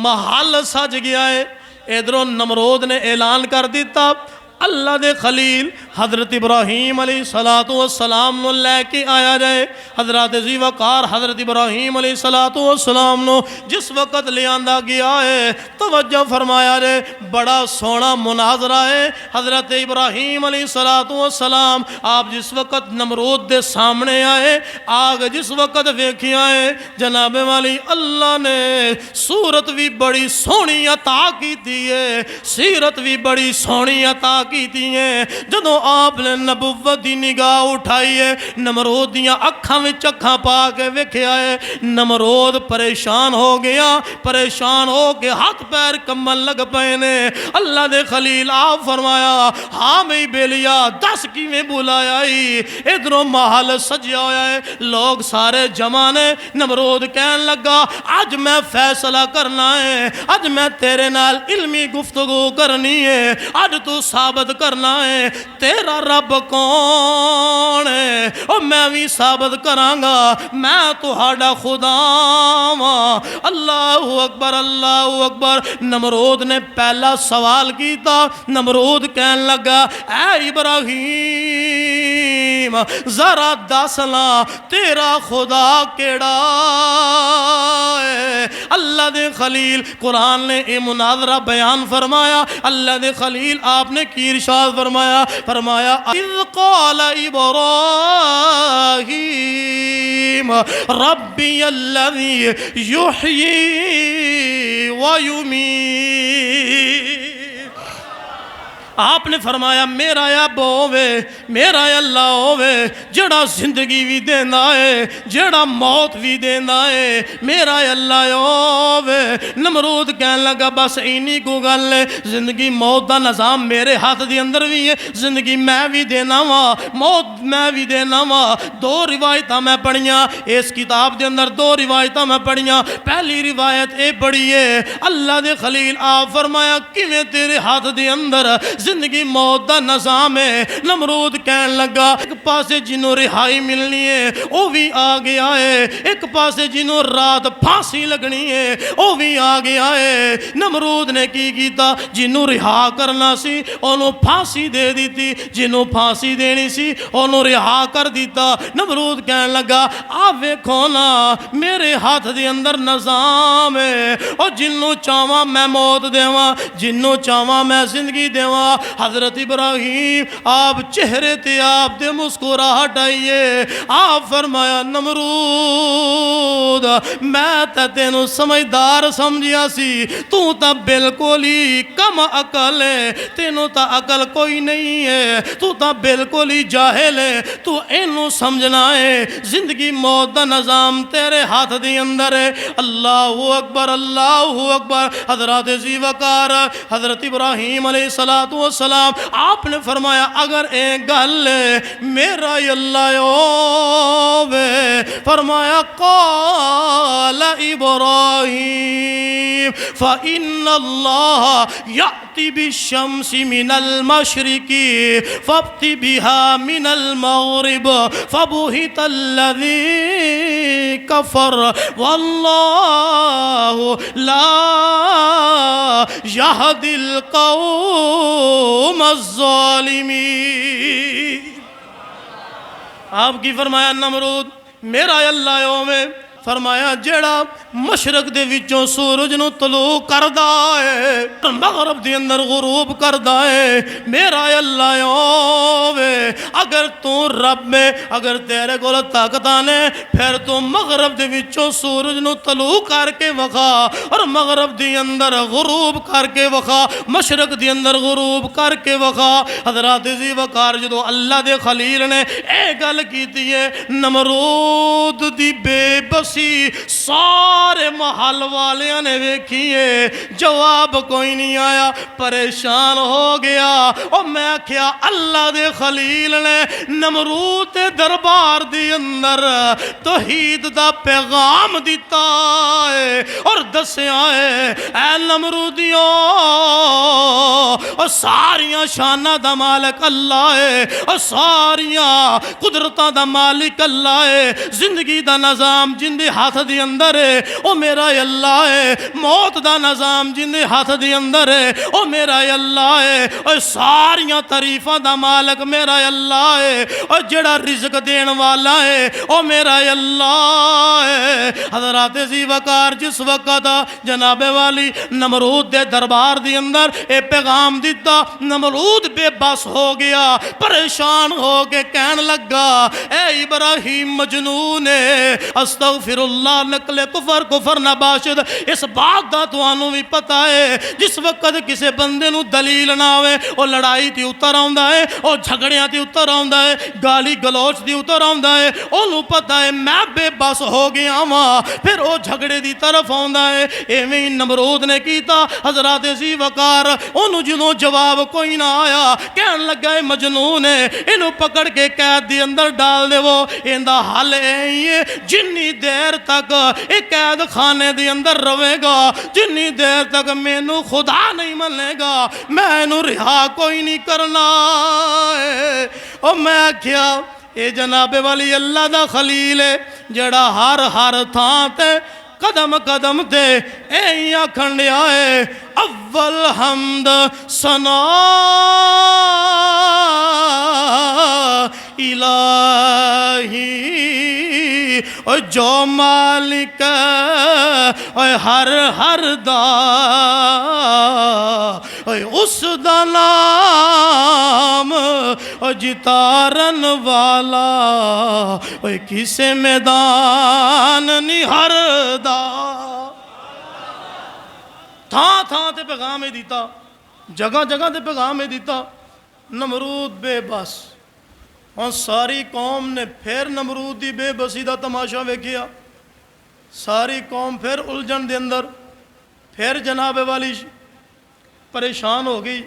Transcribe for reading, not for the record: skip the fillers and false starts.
محل سج گیا ہے۔ ادھروں نمرود نے اعلان کر دیتا اللہ دے خلیل حضرت ابراہیم علیہ السلام نو لے کے آیا جائے۔ حضرت ذی وقار حضرت ابراہیم علیہ السلام نو جس وقت لے آندہ گیا ہے، توجہ فرمایا جائے، بڑا سونا مناظرہ ہے۔ حضرت ابراہیم علیہ السلام آپ جس وقت نمرود دے سامنے آئے، آگ جس وقت ویکھی آئے، جناب والی اللہ نے صورت بھی بڑی سونی عطا کی دیئے، سیرت بھی بڑی سونی عطا کی دیئے۔ جدوں آپ نے نبوت دی نگاہ اٹھائی ہے، نمرود دیاں اکھاں وچ اکھاں پا کے ویکھے آئے، نمرود پریشان ہو گیا، پریشان ہو کے ہاتھ پیر کمبن لگ پئے نے۔ اللہ دے خلیل آپ فرمایا، ہاں میں بیلیا دس کی میں بلایا ہی، ادھروں محل سجیا ہویا ہے، لوگ سارے جمع نے۔ نمرود کہن لگا آج میں فیصلہ کرنا ہے، آج میں تیرے نال علمی گفتگو کرنی ہے، آج تو ثابت کرنا ہے تیرا رب کون ہے، اور میں بھی ثابت کرانگا میں تہاڈا خدا ہاں۔ اللہ اکبر اللہ اکبر۔ نمرود نے پہلا سوال کیتا، نمرود کہن لگا اے ابراہیم ذرا دسنا تیرا خدا کیڑا ہے۔ اللہ دے خلیل قرآن نے اے مناظرہ بیان فرمایا، اللہ دے خلیل آپ نے کی ارشاد فرمایا، فرمایا اذ قال ابراہیم ربی الذی یحیی ویمیت۔ آپ نے فرمایا میرا اب ہووے، میرا اللہ ہووے جڑا زندگی بھی دینا ہے، جڑا موت بھی دینا ہے، میرا اللہ ہووے۔ نمرود کہنے لگا بس اینی کو گل ہے، زندگی موت دا نظام میرے ہاتھ دی اندر بھی ہے، زندگی میں بھی دینا وا، موت میں بھی دینا وا۔ دو روایتاں میں پڑھیاں اس کتاب دے اندر، دو روایتاں میں پڑھیاں۔ پہلی روایت اے پڑھی ہے اللہ دے خلیل آپ فرمایا کیویں تیرے ہاتھ دے اندر زندگی موت دا نظام ہے۔ نمرود کہن لگا ایک پاسے جنہوں رہائی ملنی ہے وہ بھی آ گیا ہے، ایک پاسے جنہوں رات پھانسی لگنی ہے وہ بھی آ گیا ہے۔ نمرود نے کی کیتا، جنہوں رہا کرنا سی انہوں پھانسی دے دیتی، جنہوں پھانسی دینی سی انہوں رہا کر دیتا۔ نمرود کہن لگا آپ ویکھو نا میرے ہاتھ دے اندر نظام ہے، اور جنہوں چاہواں میں موت دیواں، جنہوں چاہواں میں زندگی دیواں۔ حضرت ابراہیم آپ چہرے تے آپ دے مسکراہٹ آئیے، آپ فرمایا نمرود میں تا تینوں سمجھدار سمجھیا سی، تو تا بالکل ہی کم عقل ہے، تینوں تا عقل کوئی نہیں ہے، تو تا بالکل ہی جاہل ہے، تو اینوں سمجھنا ہے زندگی موت دا نظام تیرے ہاتھ دی اندر ہے۔ اللہ اکبر اللہ اکبر۔ حضرت ذی وقار حضرت ابراہیم علیہ السلام آپ نے فرمایا اگر ایک گل میرا اللہ ہووے، فرمایا قال ابراہیم فإن اللہ یأتی بالشمس من المشرق فأت بها من المغرب فبہت الذی کفر واللہ لا یہدی القوم الظالمین۔ آپ کی فرمایا نمرود میرا اللہ ہووے، فرمایا جیڑا مشرق دے وچوں سورج نو طلوع کردا ہے، مغرب دے اندر غروب کردا ہے، میرا اللہ ہووے۔ اگر تو رب میں اگر تیرے کول طاقتاں نے پھر تو مغرب دے وچوں سورج نو طلوع کر کے وکھا، اور مغرب دے اندر غروب کر کے وکھا، مشرق دے اندر غروب کر کے وکھا۔ حضرات ذی وقار جدو اللہ دے خلیل نے اے گل کیتی ہے، نمرود دی بے بسی سارے محل والیاں نے ویکھیے، جواب کوئی نہیں آیا، پریشان ہو گیا۔ اور میں کیا اللہ دے خلیل نے نمرود دے دربار دی اندر توحید دا پیغام دیتا ہے اور دسیا ہے اے نمرودیوں اور ساریاں شانہ دا مالک اللہ ہے، اور ساریاں قدرتاں دا مالک اللہ ہے، زندگی دا نظام جن دے ہاتھ دی اندر ہے او میرا اللہ ہے موت دا نظام جن دے ہاتھ دے اندر ہے او میرا اللہ ہے او ساریاں تعریفاں دا مالک میرا اللہ ہے او جڑا رزق دین والا ہے او میرا اللہ ہے۔ حضرات ذی وقار جس وقت جناب والی نمرود دے دربار دی اندر اے پیغام دیتا، نمرود بے بس ہو گیا، پریشان ہو کے کہن لگا اے ابراہیم مجنون ہے، استغفر اللہ، نقل کفر نباشد۔ اس بات دا توانوں بھی پتا ہے جس وقت کسے بندے نو دلیل نہ ہوئے او لڑائی تی اتر آندا ہے، او جھگڑیاں تی اتر آندا ہے، گالی گلوچ دی اتر آندا ہے، انہوں پتا ہے میں بے بس ہو گیا ماں، پھر او جھگڑے دی طرف آندا ہے۔ ایویں نمرود نے کیتا، حضرات ذی وقار انہوں جنہوں جواب کوئی نہ آیا، کہن لگا ہے مجنون ہے، انہوں پکڑ کے قید دی اندر ڈال دے، وہ اندہ حل ہے جنی دیر تک ایک قید خانے دی اندر روے گا، جنی دیر تک مینوں خدا نہیں ملے گا، میں انہوں رہا کوئی نہیں کرنا ہے۔ اور میں کیا اے جناب والی اللہ دا خلیل ہے جڑا ہر تھان تے قدم قدم تے اے آکھن لیا ہے اول حمد ثنا الہی، اور جو مالک اور ہر دا اس دا نام اور جتارن والا کسے میدان نہیں ہر دا۔ تھاں تے پیغام دیتا، جگہ جگہ تے پیغام دیتا، نمرود بے بس۔ اور ساری قوم نے پھر نمرود دی بے بسی دا تماشا ویکھیا، ساری قوم پھر الجھن دے اندر، پھر جناب والی پریشان ہو گئی۔